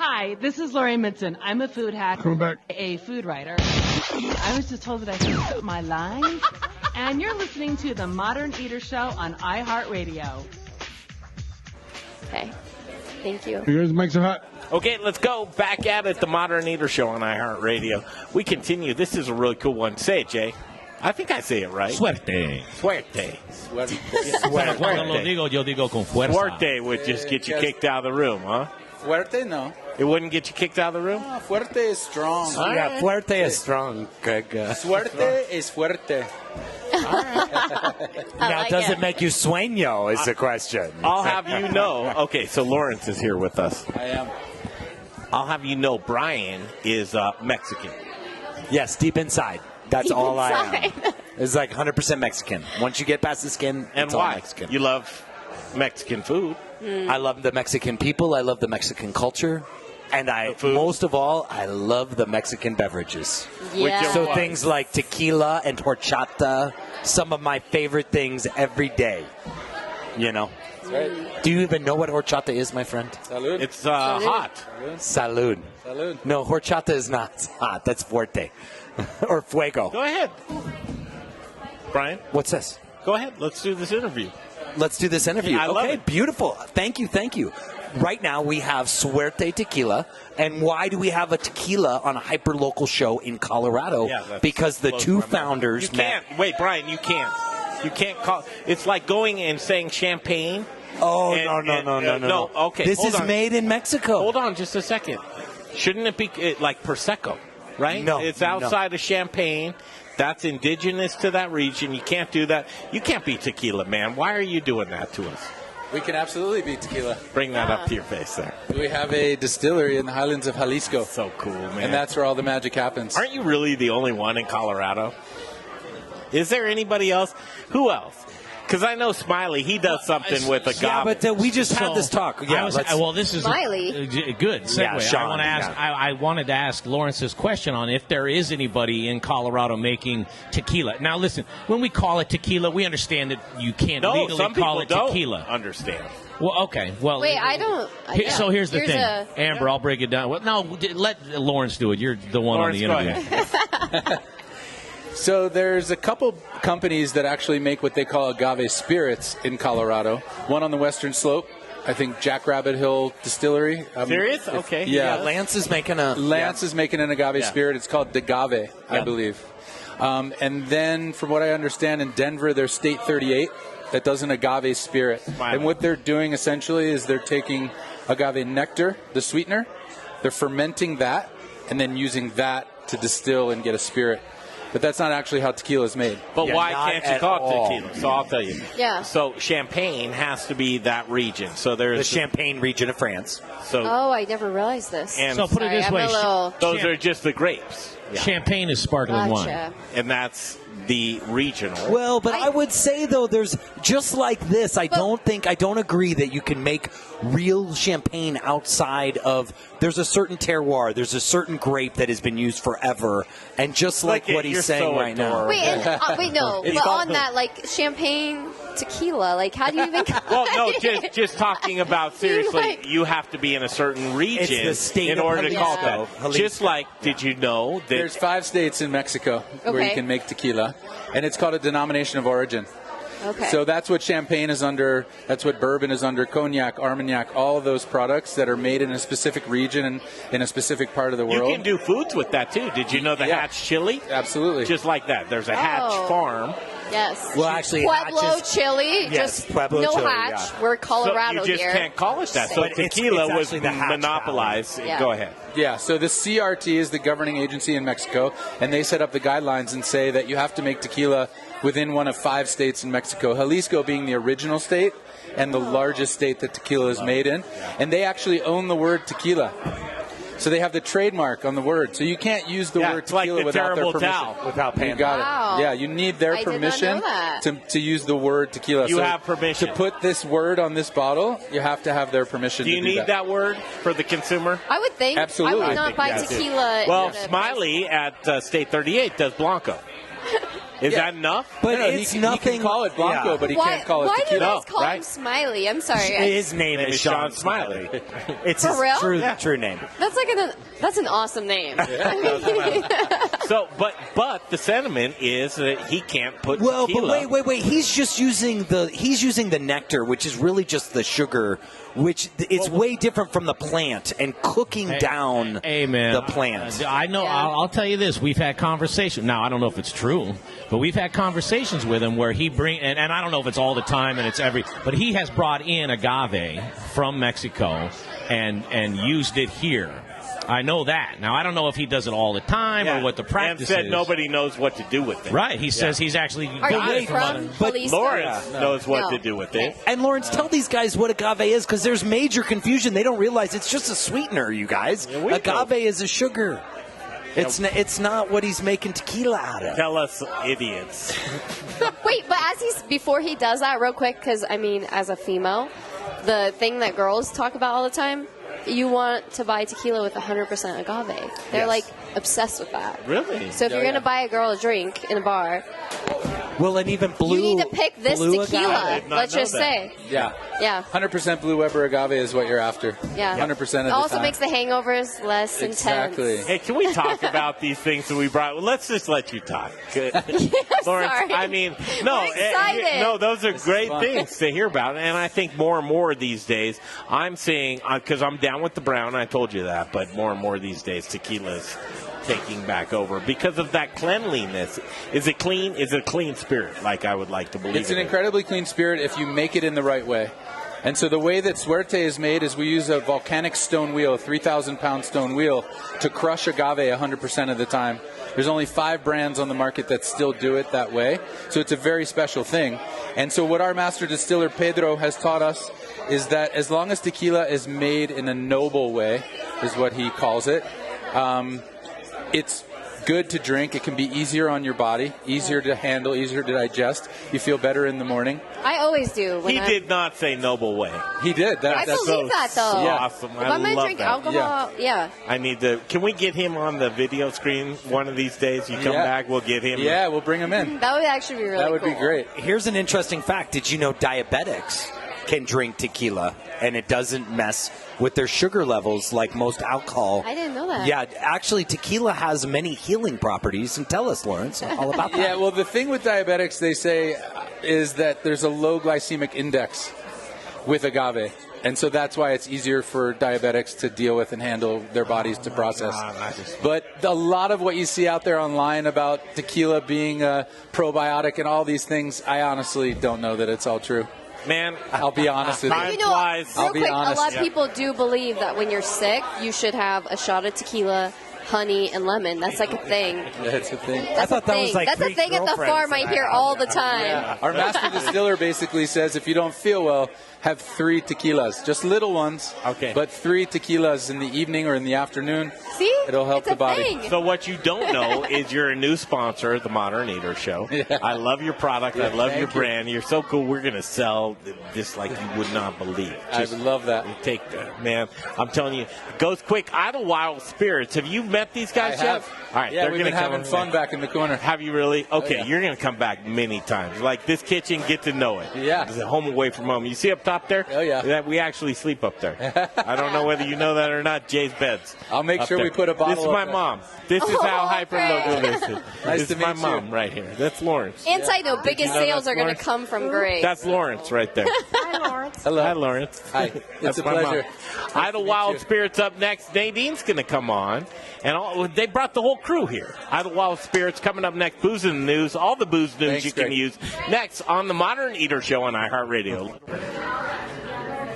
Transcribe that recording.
Hi, this is Lori Midson. I'm a food hacker, a food writer. I was just told that I can put my line, and you're listening to the Modern Eater Show on iHeartRadio. Okay. Thank you. Here's the mics are hot. Okay, let's go back at it. The Modern Eater Show on iHeartRadio. We continue. This is a really cool one. Say it, Jay. I think I say it right. Suerte. Suerte. Cuando lo digo, yo digo con fuerza. Suerte would just get you kicked out of the room, huh? Fuerte, no. It wouldn't get you kicked out of the room? No, fuerte is strong. Yeah, fuerte is strong, Greg. Suerte is fuerte. Now, does it make you sueño is the question. I'll have you know. Okay, so Laurence is here with us. I am. I'll have you know Brian is Mexican. Yes, deep inside. That's Deep all inside. I am. It's like 100% Mexican. Once you get past the skin, And it's all why? Mexican. You love Mexican food. I love the Mexican people. I love the Mexican culture. And most of all, I love the Mexican beverages. Yeah. So things like tequila and horchata, some of my favorite things every day. You know? That's right. Do you even know what horchata is, my friend? Salud. It's hot. Salud. Salud. No, horchata is not hot. That's fuerte. Or fuego. Go ahead. Brian, What's this? go ahead. Let's do this interview. Let's do this interview. I love okay, it. beautiful. Thank you. Right now we have Suerte Tequila. And why do we have a tequila on a hyper-local show in Colorado? Yeah, that's because the close two to my mouth. founders You can't. Wait, Brian, you can't. You can't call. It's like going and saying champagne. Oh, and, no. Okay, This hold is on. made in Mexico. Hold on just a second. Shouldn't it be like Prosecco, right? No, It's no. outside of Champagne. That's indigenous to that region. You can't do that. You can't be tequila, man. Why are you doing that to us? We can absolutely beat tequila. Bring that up to your face there. We have a distillery in the highlands of Jalisco. So cool, man. And that's where all the magic happens. Aren't you really the only one in Colorado? Is there anybody else? Who else? Because I know Smiley, he does something with agave. Yeah, but we just had this talk. Yeah, well, this is Smiley. a good segue. Yeah, Sean, I want to ask. yeah. I wanted to ask Lawrence's question on if there is anybody in Colorado making tequila. Now, listen, when we call it tequila, we understand that you can't No, legally some call people it don't tequila. understand. Well, okay. Well, Wait, I don't. So here's the thing, a- Amber. I'll break it down. Well, no, let Lawrence do it. You're the one Lawrence, on go the interview. ahead. So there's a couple companies that actually make what they call agave spirits in Colorado. One on the western slope, I think Jackrabbit Hill Distillery. Serious? Okay. Yeah. Lance is making a Lance is making an agave spirit. It's called Degave, I Yeah. believe. And then, from what I understand, in Denver, there's State 38 that does an agave spirit. Wow. And what they're doing essentially is they're taking agave nectar, the sweetener, they're fermenting that, and then using that to distill and get a spirit. But that's not actually how tequila is made. But Yeah, why not can't you at call all. it tequila? So I'll tell you. Yeah. So Champagne has to be that region. So the there's Champagne region of France. So Oh, I never realized this. And So put it Sorry, this I'm way: a little. those are just the grapes, Champagne is sparkling wine. Gotcha. and that's the regional. Well, but I would say though, there's just like this. I don't agree that you can make real champagne outside of. There's a certain terroir. There's a certain grape that has been used forever, and just like Look, what he's you're saying so right now. adorable. Wait, wait, no. It's But called on that, like champagne tequila, like how do you even? Well, no, just talking about seriously, like- you have to be in a certain region the state in of order to call Jalisco. that. Just like, did you know that There's 5 states in Mexico where you Okay. can make tequila, and it's called a denomination of origin. Okay. So that's what champagne is under. That's what bourbon is under. Cognac, Armagnac, all of those products that are made in a specific region and in a specific part of the you world. can do foods with that too? Did you know the Yeah. Hatch chili? Absolutely. Just like that. There's a Hatch Oh. farm. Yes. Well, actually, Pueblo Hatch is- chili. Yes, just Pueblo no chili, hatch. yeah. We're Colorado so you just here. can't call it that. So But it's tequila was actually the Hatch monopolized. Valley. Yeah. Go ahead. Yeah, so the CRT is the governing agency in Mexico, and they set up the guidelines and say that you have to make tequila within one of 5 states in Mexico, Jalisco being the original state and the largest state that tequila is made in. And they actually own the word tequila. So they have the trademark on the word. So you can't use the word it's like tequila the without their terrible permission. towel. Without You paying. got Wow. it. Yeah, you need their I did not permission know that. to use the word tequila. You So have permission. To put this word on this bottle, you have to have their permission Do you to do need that word for the consumer? I would think. Absolutely. I would I not think buy you have to. tequila. Well, at a Smiley at State 38 does Blanco. Is that enough? But No, it's he nothing. can call it Blanco, but he can't call it why do you tequila. guys call him Smiley? I'm sorry. His name is Sean Smiley. It's For his real? true name. That's an awesome name. So, but the sentiment is that he can't put tequila. But wait. He's just using the nectar, which is really just the sugar, which it's way different from the plant and cooking down the plant. I know. Yeah. I'll tell you this. We've had conversations. Now, I don't know if it's true, but we've had conversations with him where he and I don't know if it's all the time and it's but he has brought in agave from Mexico and used it here. I know that. Now, I don't know if he does it all the time or what the practice and said is. nobody knows what to do with it. Right. He says he's actually Are you from Jalisco? Lawrence knows what to do with it. And Lawrence, tell these guys what agave is, because there's major confusion. They don't realize it's just a sweetener, you guys. Agave is a sugar. It's not what he's making tequila out of. Tell us, idiots. Wait, but before he does that, real quick, because I mean, as a female, the thing that girls talk about all the time, you want to buy tequila with 100% agave. They're like obsessed with that. Really? So if you're going to buy a girl a drink in a bar, well, and even blue. you need to pick this tequila. Let's just say. Yeah. 100% Blue Weber agave is what you're after. Yeah. 100% of the time. It also makes the hangovers less Exactly. intense. Hey, can we talk about these things that we brought? Well, let's just let you talk. Good. Lawrence, sorry. I mean, no, I'm excited. no, those are great things to hear about. And I think more and more these days, I'm seeing, because I'm down with the brown, I told you that, but more and more these days, tequila's taking back over because of that cleanliness. Is it clean? Is it a clean spirit, like I would like to believe? It's an incredibly clean spirit if you make it in the right way. And so the way that Suerte is made is we use a volcanic stone wheel, a 3,000-pound stone wheel, to crush agave 100% of the time. There's only 5 brands on the market that still do it that way. So it's a very special thing. And so what our master distiller, Pedro, has taught us is that as long as tequila is made in a noble way, is what he calls it, it's good to drink. It can be easier on your body, easier to handle, easier to digest. You feel better in the morning. I always do. He did not say noble way. He did. I believe that, though. So awesome. If I'm going to drink alcohol, I need to. Can we get him on the video screen one of these days? You come back, we'll get him. Yeah, we'll bring him in. That would actually be really cool. That would be great. Here's an interesting fact. Did you know diabetics can drink tequila and it doesn't mess with their sugar levels like most alcohol? I didn't know that. Yeah, actually, tequila has many healing properties. And tell us, Lawrence, all about that. Yeah, well, the thing with diabetics, they say, is that there's a low glycemic index with agave. And so that's why it's easier for diabetics to deal with and handle their bodies to process. But a lot of what you see out there online about tequila being a probiotic and all these things, I honestly don't know that it's all true. Man, I'll be honest with you. You know, I'll be quick, honest. a lot of people do believe that when you're sick, you should have a shot of tequila, honey, and lemon. That's like a thing. That's a thing. That's a thing. That's a thing at the farm I hear all the time. Yeah. Our master distiller basically says if you don't feel well, have 3 tequilas, just little ones. Okay. But 3 tequilas in the evening or in the afternoon. See? It'll help It's the a body. thing. So what you don't know is you're a new sponsor of the Modern Eater Show. Yeah. I love your product. Yeah, I love your thank you. brand. You're so cool. We're going to sell this like you would not believe. I would love that. Take that, man. I'm telling you, it goes quick. Idle Wild Spirits. Have you met these guys I yet? have. All right, Yeah, they're we've gonna been having come fun back in the corner. Have you really? Okay, yeah. you're going to come back many times. Like this kitchen, get to know it. Yeah. It's a home away from home. You see up top there? Oh, yeah. That we actually sleep up there. I don't know whether you know that or not. Jay's beds. I'll make up sure there. we put a bottle This is up my there. mom. This is how hyper local this is. Nice This to is my meet mom you. right here. That's Lawrence. And side note, biggest know sales that's are going to Lawrence? come from Grace. That's Lawrence right there. Hi, Lawrence. Hello. Hi, Lawrence. Hi. That's It's a my mom. pleasure. Idle meet Wild you. Spirits up next. Nadine's going to come on. And they brought the whole crew here. Idle Wild Spirits coming up next. Booze in the News. All the booze news Thanks, you can Greg. use. Next on the Modern Eater Show on iHeartRadio.